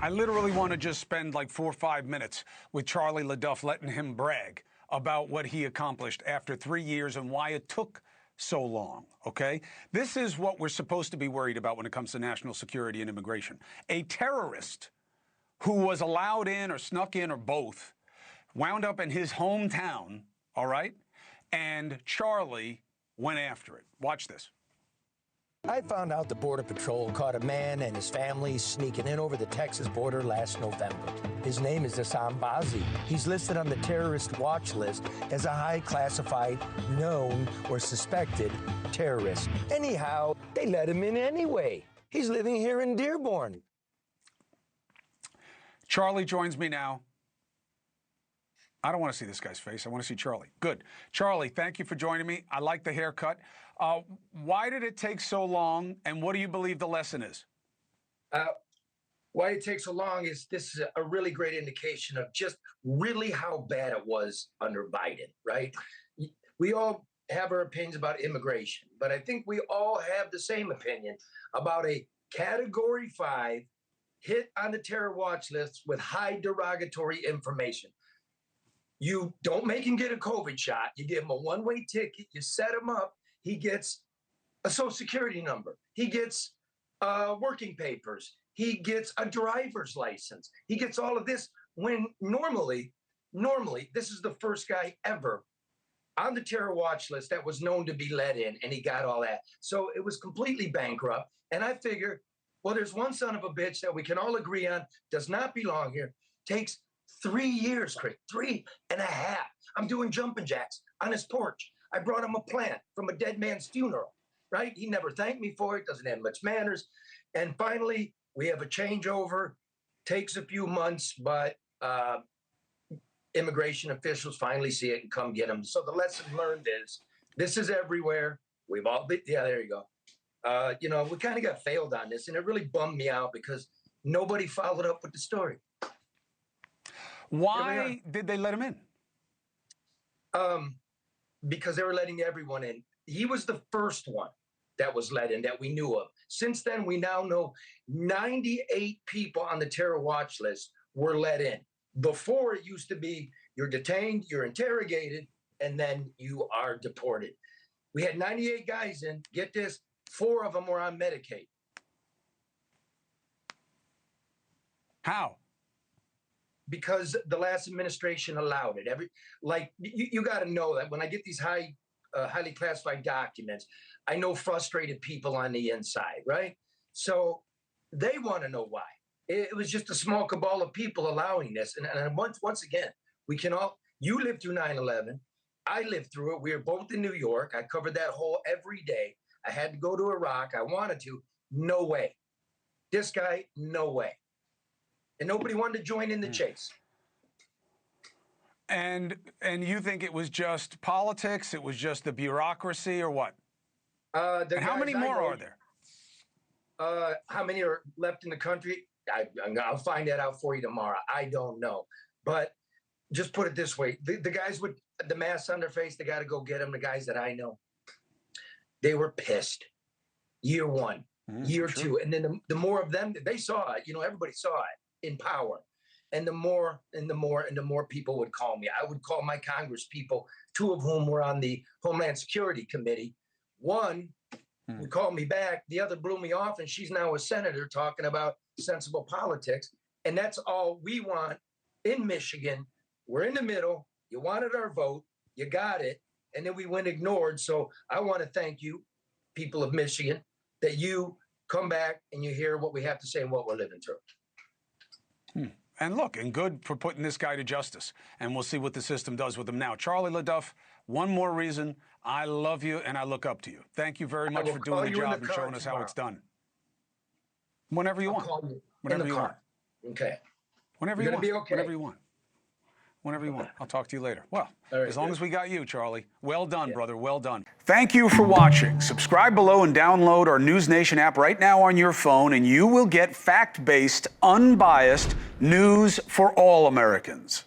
I literally want to just spend like 4 or 5 minutes with Charlie LeDuff, letting him brag about what he accomplished after 3 years and why it took so long, okay? This is what we're supposed to be worried about when it comes to national security and immigration. A terrorist who was allowed in or snuck in or both wound up in his hometown, all right? And Charlie went after it. Watch this. I found out the Border Patrol caught a man and his family sneaking in over the Texas border last November. His name is Hassan Bazi. He's listed on the terrorist watch list as a high classified, known, or suspected terrorist. Anyhow, they let him in anyway. He's living here in Dearborn. Charlie joins me now. I don't want to see this guy's face. I want to see Charlie. Good. Charlie, thank you for joining me. I like the haircut. Why did it take so long, and what do you believe the lesson is? Why it takes so long is this is a really great indication of just really how bad it was under Biden, right? We all have our opinions about immigration, but I think we all have the same opinion about a Category 5 hit on the terror watch list with high derogatory information. You don't make him get a COVID shot. You give him a one-way ticket. You set him up. He gets a Social Security number. He gets working papers. He gets a driver's license. He gets all of this when normally, this is the first guy ever on the terror watch list that was known to be let in, and he got all that. So it was completely bankrupt. And I figure, well, there's one son of a bitch that we can all agree on does not belong here. Takes 3 years, Craig, 3.5. I'm doing jumping jacks on his porch. I brought him a plant from a dead man's funeral, right? He never thanked me for it, doesn't have much manners. And finally, we have a changeover, takes a few months, but immigration officials finally see it and come get him. So the lesson learned is this is everywhere. We've all been, yeah, there you go. We kind of got failed on this, and it really bummed me out because nobody followed up with the story. Why did they let him in? Because they were letting everyone in. He was the first one that was let in that we knew of. Since then, we now know 98 people on the terror watch list were let in. Before, it used to be you're detained, you're interrogated, and then you are deported. We had 98 guys in. Get this, 4 of them were on Medicaid. How? Because the last administration allowed it. You got to know that when I get these highly classified documents, I know frustrated people on the inside, right? So they want to know why. It was just a small cabal of people allowing this. And once again, we can all, you lived through 9/11. I lived through it. We were both in New York. I covered that hole every day. I had to go to Iraq. I wanted to. No way. This guy, no way. And nobody wanted to join in the chase. And you think it was just politics? It was just the bureaucracy, or what? And how many more are there? How many are left in the country? I'll find that out for you tomorrow. I don't know. But just put it this way. The guys with the masks on their face, they got to go get them. The guys that I know, they were pissed. Year 1, year 2. And then the more of them, they saw it. Everybody saw it. In power, and the more people would call me. I would call my Congress people, 2 of whom were on the Homeland Security Committee. One would call me back, the other blew me off, and she's now a senator talking about sensible politics. And that's all we want in Michigan. We're in the middle. You wanted our vote, you got it, and then we went ignored. So I want to thank you, people of Michigan, that you come back and you hear what we have to say and what we're living through. And look, and good for putting this guy to justice. And we'll see what the system does with him now. Charlie LeDuff, one more reason I love you and I look up to you. Thank you very much for doing the job and showing us how it's done. Whenever you want. Whenever you want. Okay. Whenever you want. Whenever you want. Whenever you want. I'll talk to you later. Well, as long as we got you, Charlie. Well done, brother. Well done. Thank you for watching. Subscribe below and download our NewsNation app right now on your phone, and you will get fact-based, unbiased news for all Americans.